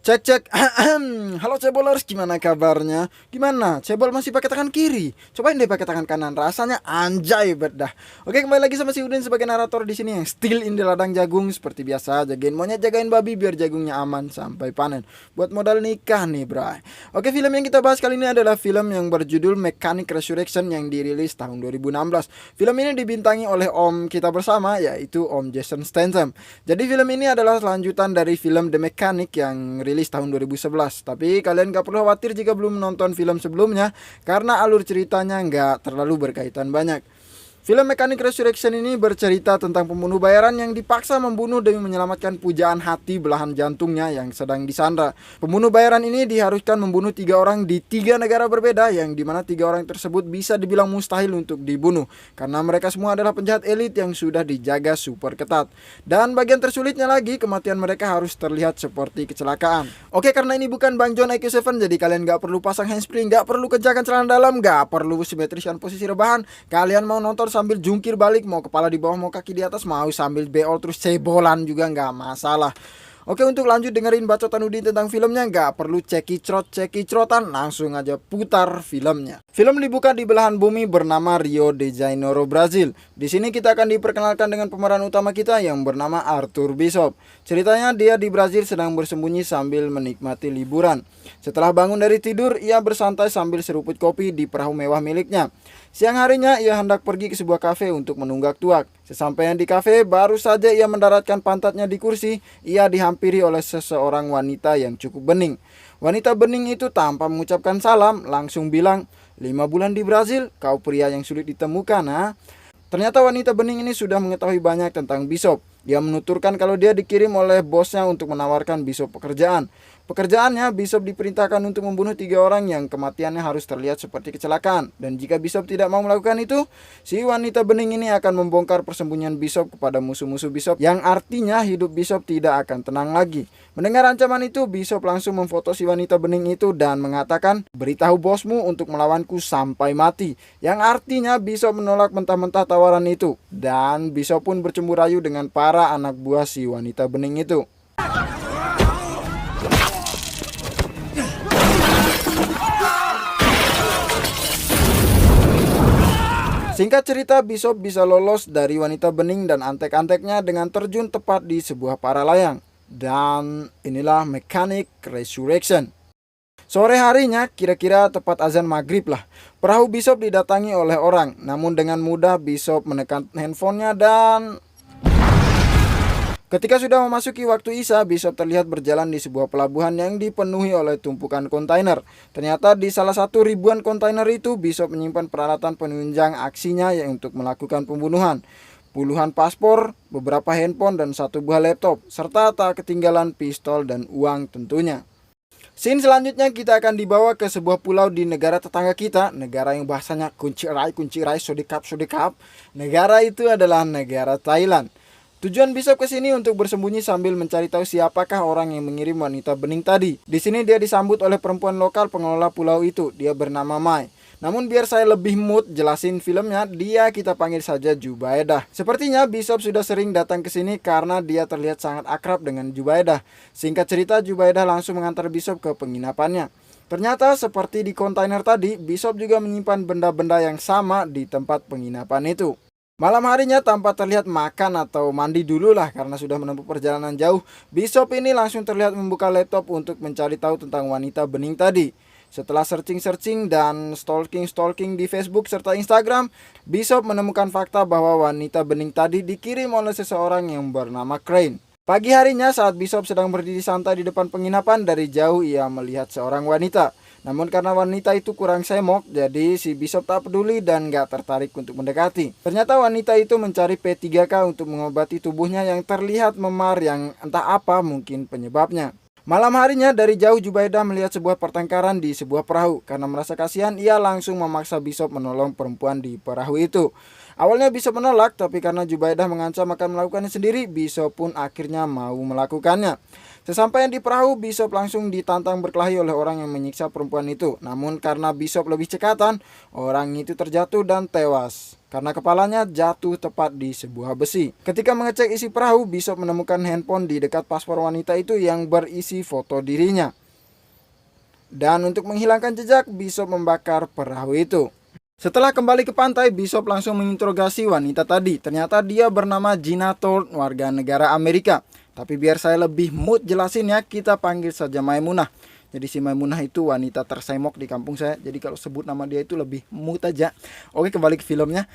Cek cek. Halo cebolers, gimana kabarnya? Gimana? Cebol masih pakai tangan kiri? Cobain deh pakai tangan kanan. Rasanya anjay bedah. Oke, kembali lagi sama si Udin sebagai narator di sini yang still in di ladang jagung seperti biasa. Jagain monyet, jagain babi biar jagungnya aman sampai panen. Buat modal nikah nih, bray. Oke, film yang kita bahas kali ini adalah film yang berjudul Mechanic Resurrection yang dirilis tahun 2016. Film ini dibintangi oleh om kita bersama, yaitu Om Jason Statham. Jadi film ini adalah lanjutan dari film The Mechanic yang rilis tahun 2011. Tapi kalian gak perlu khawatir jika belum menonton film sebelumnya, karena alur ceritanya gak terlalu berkaitan banyak. Film Mechanic Resurrection ini bercerita tentang pembunuh bayaran yang dipaksa membunuh demi menyelamatkan pujaan hati belahan jantungnya yang sedang disandra. Pembunuh bayaran ini diharuskan membunuh 3 orang di 3 negara berbeda, yang dimana 3 orang tersebut bisa dibilang mustahil untuk dibunuh karena mereka semua adalah penjahat elit yang sudah dijaga super ketat. Dan bagian tersulitnya lagi, kematian mereka harus terlihat seperti kecelakaan. Oke, karena ini bukan Bang John IQ7, jadi kalian gak perlu pasang handspring, gak perlu kencangkan celana dalam, gak perlu simetriskan posisi rebahan. Kalian mau nonton sambil jungkir balik, mau kepala di bawah mau kaki di atas, mau sambil beol terus cebolan juga nggak masalah. Oke, untuk lanjut dengerin bacotan Udin tentang filmnya, nggak perlu cekicrotan, langsung aja putar filmnya. Film dibuka di belahan bumi bernama Rio de Janeiro, Brazil. Di sini kita akan diperkenalkan dengan pemeran utama kita yang bernama Arthur Bishop. Ceritanya dia di Brazil sedang bersembunyi sambil menikmati liburan. Setelah bangun dari tidur, ia bersantai sambil seruput kopi di perahu mewah miliknya. Siang harinya ia hendak pergi ke sebuah kafe untuk menunggak tuak. Sesampainya di kafe, baru saja ia mendaratkan pantatnya di kursi, ia dihampiri oleh seseorang wanita yang cukup bening. Wanita bening itu tanpa mengucapkan salam langsung bilang, 5 bulan di Brazil, kau pria yang sulit ditemukan, ha? Ternyata wanita bening ini sudah mengetahui banyak tentang Bishop. Dia menuturkan kalau dia dikirim oleh bosnya untuk menawarkan Bishop pekerjaan. Pekerjaannya, Bishop diperintahkan untuk membunuh 3 orang yang kematiannya harus terlihat seperti kecelakaan. Dan jika Bishop tidak mau melakukan itu, si wanita bening ini akan membongkar persembunyian Bishop kepada musuh-musuh Bishop, yang artinya hidup Bishop tidak akan tenang lagi. Mendengar ancaman itu, Bishop langsung memfoto si wanita bening itu dan mengatakan, beritahu bosmu untuk melawanku sampai mati. Yang artinya Bishop menolak mentah-mentah tawaran itu. Dan Bishop pun bercemburu rayu dengan para anak buah si wanita bening itu. Singkat cerita, Bishop bisa lolos dari wanita bening dan antek-anteknya dengan terjun tepat di sebuah paralayang. Dan inilah Mechanic Resurrection. Sore harinya, kira-kira tepat azan maghrib lah, perahu Bishop didatangi oleh orang. Namun dengan mudah Bishop menekan handphonenya dan ketika sudah memasuki waktu Isya, Bishop terlihat berjalan di sebuah pelabuhan yang dipenuhi oleh tumpukan kontainer. Ternyata di salah satu ribuan kontainer itu, Bishop menyimpan peralatan penunjang aksinya yang untuk melakukan pembunuhan. Puluhan paspor, beberapa handphone, dan 1 buah laptop, serta tak ketinggalan pistol dan uang tentunya. Scene selanjutnya kita akan dibawa ke sebuah pulau di negara tetangga kita, negara yang bahasanya kunci rai, sodekap. Negara itu adalah negara Thailand. Tujuan Bishop ke sini untuk bersembunyi sambil mencari tahu siapakah orang yang mengirim wanita bening tadi. Di sini dia disambut oleh perempuan lokal pengelola pulau itu. Dia bernama Mai. Namun biar saya lebih mood jelasin filmnya, dia kita panggil saja Jubaedah. Sepertinya Bishop sudah sering datang ke sini karena dia terlihat sangat akrab dengan Jubaedah. Singkat cerita, Jubaedah langsung mengantar Bishop ke penginapannya. Ternyata seperti di kontainer tadi, Bishop juga menyimpan benda-benda yang sama di tempat penginapan itu. Malam harinya tanpa terlihat makan atau mandi dulu lah karena sudah menempuh perjalanan jauh, Bishop ini langsung terlihat membuka laptop untuk mencari tahu tentang wanita bening tadi. Setelah searching dan stalking di Facebook serta Instagram, Bishop menemukan fakta bahwa wanita bening tadi dikirim oleh seseorang yang bernama Crane. Pagi harinya saat Bishop sedang berdiri santai di depan penginapan, dari jauh ia melihat seorang wanita. Namun karena wanita itu kurang semok, jadi si Bishop tak peduli dan gak tertarik untuk mendekati. Ternyata wanita itu mencari P3K untuk mengobati tubuhnya yang terlihat memar, yang entah apa mungkin penyebabnya. Malam harinya dari jauh Jubaedah melihat sebuah pertengkaran di sebuah perahu. Karena merasa kasihan, ia langsung memaksa Bishop menolong perempuan di perahu itu. Awalnya Bishop menolak, tapi karena Jubaedah mengancam akan melakukannya sendiri, Bishop pun akhirnya mau melakukannya. Sesampainya di perahu, Bishop langsung ditantang berkelahi oleh orang yang menyiksa perempuan itu. Namun karena Bishop lebih cekatan, orang itu terjatuh dan tewas karena kepalanya jatuh tepat di sebuah besi. Ketika mengecek isi perahu, Bishop menemukan handphone di dekat paspor wanita itu yang berisi foto dirinya. Dan untuk menghilangkan jejak, Bishop membakar perahu itu. Setelah kembali ke pantai, Bishop langsung menginterogasi wanita tadi. Ternyata dia bernama Gina Thorne, warga negara Amerika. Tapi biar saya lebih mood jelasin ya, kita panggil saja Maimunah. Jadi si Maimunah itu wanita tersemok di kampung saya. Jadi kalau sebut nama dia itu lebih mood aja. Oke, kembali ke filmnya.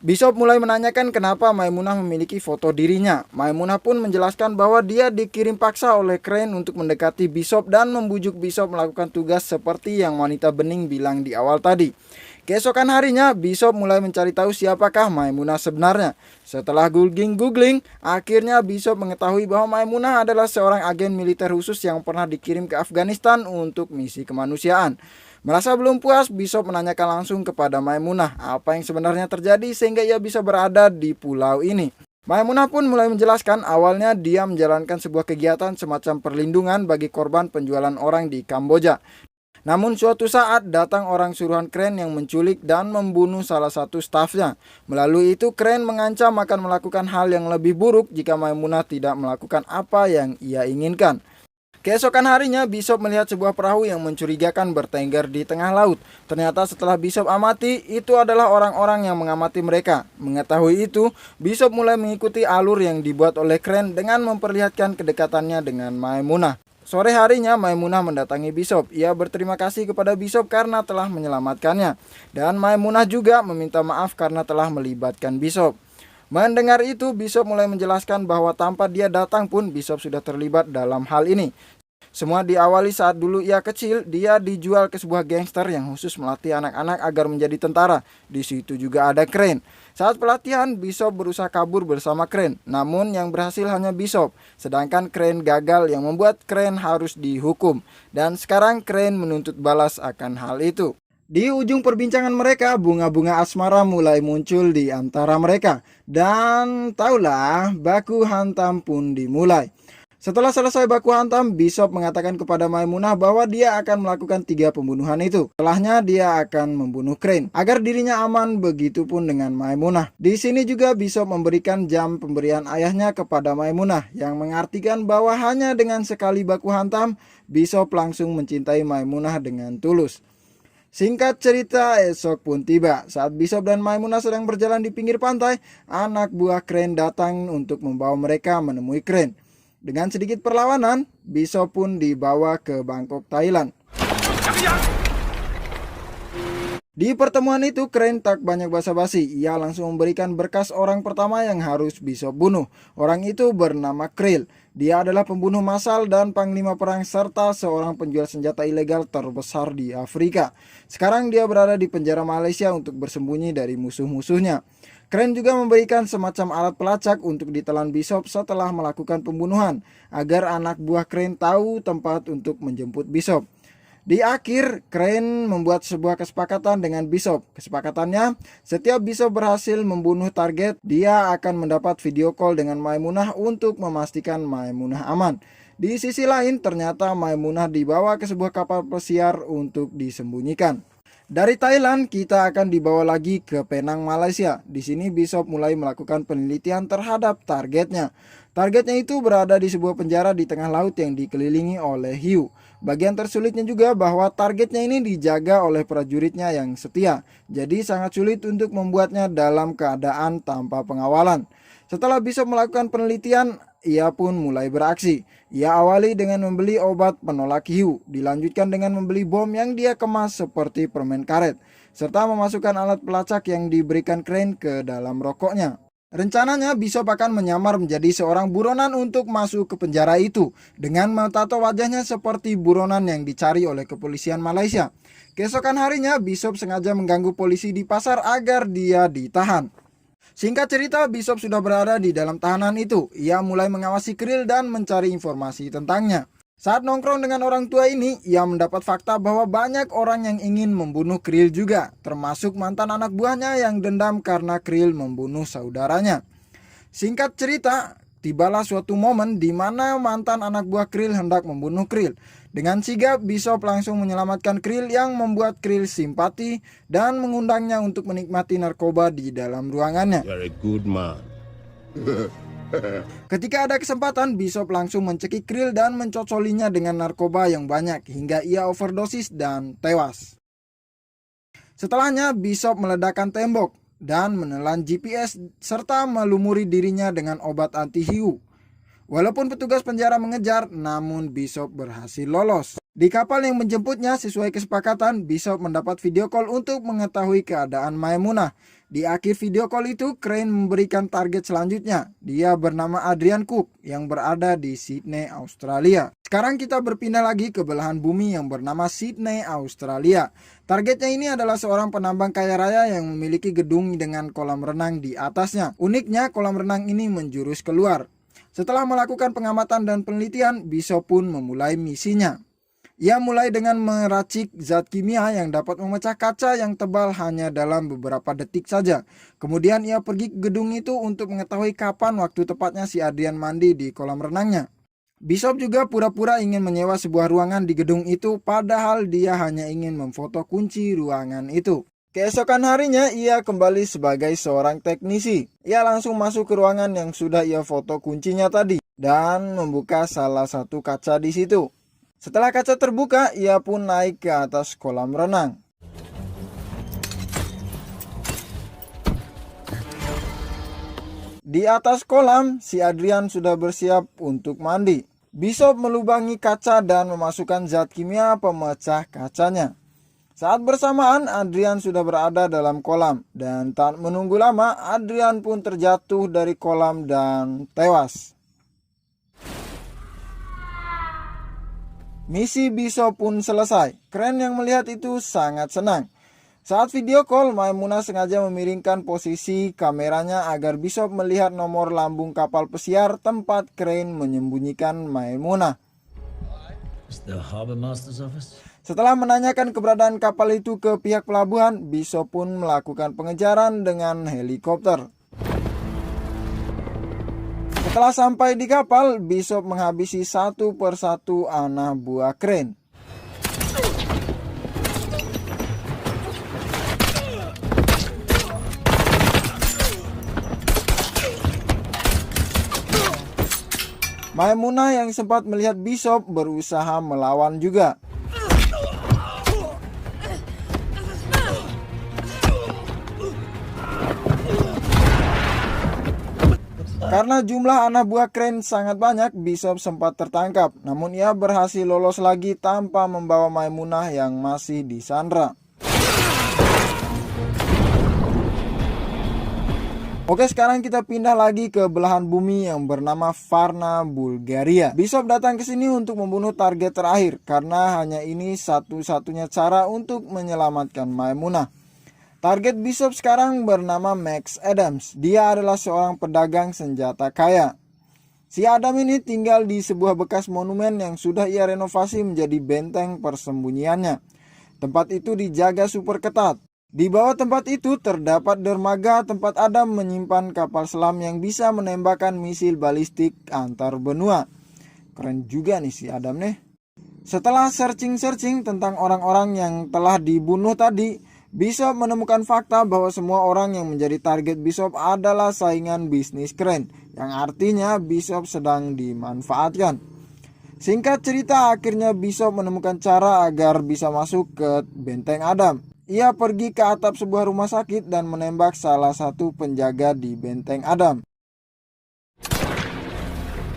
Bishop mulai menanyakan kenapa Maimunah memiliki foto dirinya. Maimunah pun menjelaskan bahwa dia dikirim paksa oleh Crane untuk mendekati Bishop dan membujuk Bishop melakukan tugas seperti yang wanita bening bilang di awal tadi. Keesokan harinya, Bishop mulai mencari tahu siapakah Maimunah sebenarnya. Setelah googling, akhirnya Bishop mengetahui bahwa Maimunah adalah seorang agen militer khusus yang pernah dikirim ke Afghanistan untuk misi kemanusiaan. Merasa belum puas, Bishop menanyakan langsung kepada Maimunah apa yang sebenarnya terjadi sehingga ia bisa berada di pulau ini. Maimunah pun mulai menjelaskan awalnya dia menjalankan sebuah kegiatan semacam perlindungan bagi korban penjualan orang di Kamboja. Namun suatu saat datang orang suruhan Crane yang menculik dan membunuh salah satu stafnya. Melalui itu Crane mengancam akan melakukan hal yang lebih buruk jika Maimunah tidak melakukan apa yang ia inginkan. Keesokan harinya, Bishop melihat sebuah perahu yang mencurigakan bertengger di tengah laut. Ternyata setelah Bishop amati, itu adalah orang-orang yang mengamati mereka. Mengetahui itu, Bishop mulai mengikuti alur yang dibuat oleh Crane dengan memperlihatkan kedekatannya dengan Maimunah. Sore harinya, Maimunah mendatangi Bishop. Ia berterima kasih kepada Bishop karena telah menyelamatkannya. Dan Maimunah juga meminta maaf karena telah melibatkan Bishop. Mendengar itu, Bishop mulai menjelaskan bahwa tanpa dia datang pun Bishop sudah terlibat dalam hal ini. Semua diawali saat dulu ia kecil, dia dijual ke sebuah gangster yang khusus melatih anak-anak agar menjadi tentara. Di situ juga ada Crane. Saat pelatihan, Bishop berusaha kabur bersama Crane, namun yang berhasil hanya Bishop, sedangkan Crane gagal yang membuat Crane harus dihukum. Dan sekarang Crane menuntut balas akan hal itu. Di ujung perbincangan mereka, bunga-bunga asmara mulai muncul di antara mereka. Dan taulah, baku hantam pun dimulai. Setelah selesai baku hantam, Bishop mengatakan kepada Maimunah bahwa dia akan melakukan 3 pembunuhan itu. Setelahnya dia akan membunuh Crane agar dirinya aman, begitupun dengan Maimunah. Di sini juga Bishop memberikan jam pemberian ayahnya kepada Maimunah yang mengartikan bahwa hanya dengan sekali baku hantam, Bishop langsung mencintai Maimunah dengan tulus. Singkat cerita, esok pun tiba. Saat Bishop dan Maimunah sedang berjalan di pinggir pantai, anak buah Crane datang untuk membawa mereka menemui Crane. Dengan sedikit perlawanan, Bishop pun dibawa ke Bangkok, Thailand. Di pertemuan itu, Crane tak banyak basa-basi. Ia langsung memberikan berkas orang pertama yang harus Bishop bunuh. Orang itu bernama Krill. Dia adalah pembunuh massal dan panglima perang serta seorang penjual senjata ilegal terbesar di Afrika. Sekarang dia berada di penjara Malaysia untuk bersembunyi dari musuh-musuhnya. Crane juga memberikan semacam alat pelacak untuk ditelan Bishop setelah melakukan pembunuhan, agar anak buah Crane tahu tempat untuk menjemput Bishop. Di akhir, Crane membuat sebuah kesepakatan dengan Bishop. Kesepakatannya, setiap Bishop berhasil membunuh target, dia akan mendapat video call dengan Maimunah untuk memastikan Maimunah aman. Di sisi lain, ternyata Maimunah dibawa ke sebuah kapal pesiar untuk disembunyikan. Dari Thailand, kita akan dibawa lagi ke Penang, Malaysia. Di sini Bishop mulai melakukan penelitian terhadap targetnya. Targetnya itu berada di sebuah penjara di tengah laut yang dikelilingi oleh hiu. Bagian tersulitnya juga bahwa targetnya ini dijaga oleh prajuritnya yang setia. Jadi sangat sulit untuk membuatnya dalam keadaan tanpa pengawalan. Setelah Bishop melakukan penelitian, ia pun mulai beraksi. Ia awali dengan membeli obat penolak hiu, dilanjutkan dengan membeli bom yang dia kemas seperti permen karet, serta memasukkan alat pelacak yang diberikan Crane ke dalam rokoknya. Rencananya Bishop akan menyamar menjadi seorang buronan untuk masuk ke penjara itu, dengan mentato wajahnya seperti buronan yang dicari oleh kepolisian Malaysia. Keesokan harinya Bishop sengaja mengganggu polisi di pasar agar dia ditahan. Singkat cerita, Bishop sudah berada di dalam tahanan itu. Ia mulai mengawasi Krill dan mencari informasi tentangnya. Saat nongkrong dengan orang tua ini, ia mendapat fakta bahwa banyak orang yang ingin membunuh Krill juga, termasuk mantan anak buahnya yang dendam karena Krill membunuh saudaranya. Singkat cerita, tibalah suatu momen di mana mantan anak buah Krill hendak membunuh Krill. Dengan sigap, Bishop langsung menyelamatkan Krill yang membuat Krill simpati dan mengundangnya untuk menikmati narkoba di dalam ruangannya. You're a good man. Ketika ada kesempatan, Bishop langsung mencekik Krill dan mencocolinya dengan narkoba yang banyak hingga ia overdosis dan tewas. Setelahnya, Bishop meledakkan tembok dan menelan GPS serta melumuri dirinya dengan obat anti-hiu. Walaupun petugas penjara mengejar, namun Bishop berhasil lolos. Di kapal yang menjemputnya, sesuai kesepakatan, Bishop mendapat video call untuk mengetahui keadaan Maimunah. Di akhir video call itu, Crane memberikan target selanjutnya. Dia bernama Adrian Cook yang berada di Sydney, Australia. Sekarang kita berpindah lagi ke belahan bumi yang bernama Sydney, Australia. Targetnya ini adalah seorang penambang kaya raya yang memiliki gedung dengan kolam renang di atasnya. Uniknya, kolam renang ini menjurus keluar. Setelah melakukan pengamatan dan penelitian, Bishop pun memulai misinya. Ia mulai dengan meracik zat kimia yang dapat memecah kaca yang tebal hanya dalam beberapa detik saja. Kemudian ia pergi ke gedung itu untuk mengetahui kapan waktu tepatnya si Adrian mandi di kolam renangnya. Bishop juga pura-pura ingin menyewa sebuah ruangan di gedung itu, padahal dia hanya ingin memfoto kunci ruangan itu. Keesokan harinya ia kembali sebagai seorang teknisi. Ia langsung masuk ke ruangan yang sudah ia foto kuncinya tadi dan membuka salah satu kaca di situ. Setelah kaca terbuka, ia pun naik ke atas kolam renang. Di atas kolam, si Adrian sudah bersiap untuk mandi. Bishop melubangi kaca dan memasukkan zat kimia pemecah kacanya. Saat bersamaan, Adrian sudah berada dalam kolam, dan tak menunggu lama, Adrian pun terjatuh dari kolam dan tewas. Misi Bishop pun selesai. Crane yang melihat itu sangat senang. Saat video call, Maimunah sengaja memiringkan posisi kameranya agar Bishop melihat nomor lambung kapal pesiar tempat Crane menyembunyikan Maimunah. Setelah menanyakan keberadaan kapal itu ke pihak pelabuhan, Bishop pun melakukan pengejaran dengan helikopter. Setelah sampai di kapal, Bishop menghabisi satu persatu anak buah Crane. Maimunah yang sempat melihat Bishop berusaha melawan juga. Karena jumlah anak buah Crane sangat banyak, Bishop sempat tertangkap. Namun ia berhasil lolos lagi tanpa membawa Maimunah yang masih disandra. Oke, sekarang kita pindah lagi ke belahan bumi yang bernama Varna, Bulgaria. Bishop datang ke sini untuk membunuh target terakhir karena hanya ini satu-satunya cara untuk menyelamatkan Maimunah. Target Bishop sekarang bernama Max Adams. Dia adalah seorang pedagang senjata kaya. Si Adam ini tinggal di sebuah bekas monumen yang sudah ia renovasi menjadi benteng persembunyiannya. Tempat itu dijaga super ketat. Di bawah tempat itu terdapat dermaga tempat Adam menyimpan kapal selam yang bisa menembakkan misil balistik antar benua. Keren juga nih si Adam nih. Setelah searching tentang orang-orang yang telah dibunuh tadi, Bishop menemukan fakta bahwa semua orang yang menjadi target Bishop adalah saingan bisnis Crane, yang artinya Bishop sedang dimanfaatkan. Singkat cerita, akhirnya Bishop menemukan cara agar bisa masuk ke benteng Adam. Ia pergi ke atap sebuah rumah sakit dan menembak salah satu penjaga di benteng Adam.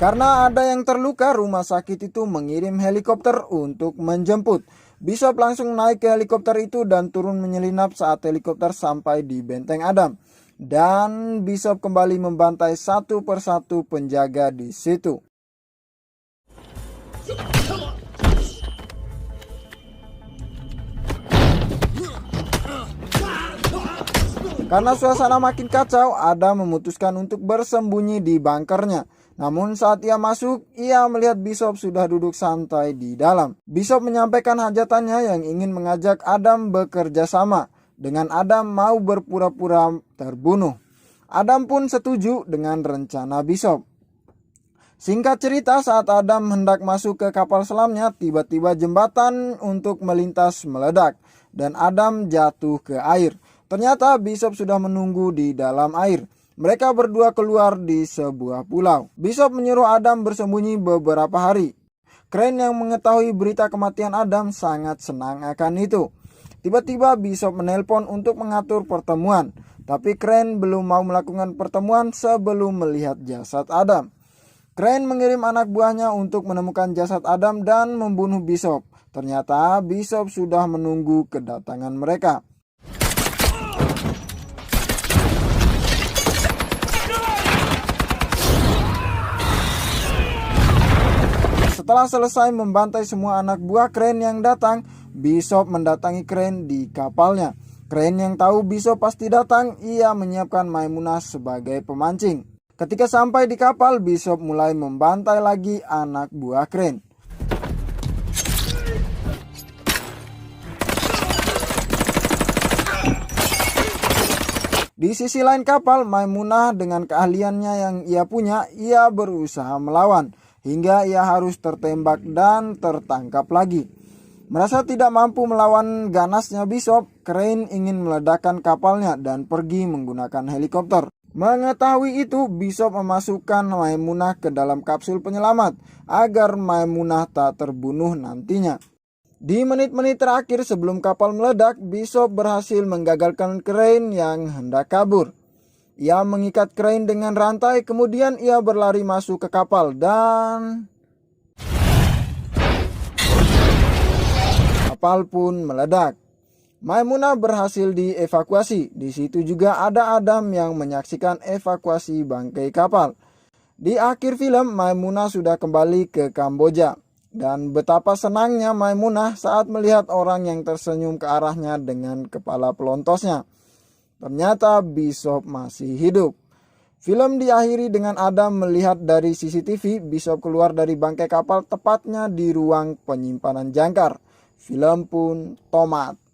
Karena ada yang terluka, rumah sakit itu mengirim helikopter untuk menjemput. Bishop langsung naik ke helikopter itu dan turun menyelinap saat helikopter sampai di benteng Adam. Dan Bishop kembali membantai satu persatu penjaga di situ. Karena suasana makin kacau, Adam memutuskan untuk bersembunyi di bunkernya. Namun saat ia masuk, ia melihat Bishop sudah duduk santai di dalam. Bishop menyampaikan hajatannya yang ingin mengajak Adam bekerja sama. Dengan Adam mau berpura-pura terbunuh. Adam pun setuju dengan rencana Bishop. Singkat cerita, saat Adam hendak masuk ke kapal selamnya, tiba-tiba jembatan untuk melintas meledak dan Adam jatuh ke air. Ternyata Bishop sudah menunggu di dalam air. Mereka berdua keluar di sebuah pulau. Bishop menyuruh Adam bersembunyi beberapa hari. Crane yang mengetahui berita kematian Adam sangat senang akan itu. Tiba-tiba Bishop menelpon untuk mengatur pertemuan. Tapi Crane belum mau melakukan pertemuan sebelum melihat jasad Adam. Crane mengirim anak buahnya untuk menemukan jasad Adam dan membunuh Bishop. Ternyata Bishop sudah menunggu kedatangan mereka. Setelah selesai membantai semua anak buah Crane yang datang, Bishop mendatangi Crane di kapalnya. Crane yang tahu Bishop pasti datang, ia menyiapkan Maimunah sebagai pemancing. Ketika sampai di kapal, Bishop mulai membantai lagi anak buah Crane. Di sisi lain kapal, Maimunah dengan keahliannya yang ia punya, ia berusaha melawan, hingga ia harus tertembak dan tertangkap lagi. Merasa tidak mampu melawan ganasnya Bishop, Crane ingin meledakkan kapalnya dan pergi menggunakan helikopter. Mengetahui itu, Bishop memasukkan Maimunah ke dalam kapsul penyelamat agar Maimunah tak terbunuh nantinya. Di menit-menit terakhir sebelum kapal meledak, Bishop berhasil menggagalkan Crane yang hendak kabur. Ia mengikat Crane dengan rantai, kemudian ia berlari masuk ke kapal dan kapal pun meledak. Maimunah berhasil dievakuasi. Di situ juga ada Adam yang menyaksikan evakuasi bangkai kapal. Di akhir film, Maimunah sudah kembali ke Kamboja. Dan betapa senangnya Maimunah saat melihat orang yang tersenyum ke arahnya dengan kepala pelontosnya. Ternyata Bishop masih hidup. Film diakhiri dengan Adam melihat dari CCTV Bishop keluar dari bangkai kapal, tepatnya di ruang penyimpanan jangkar. Film pun tamat.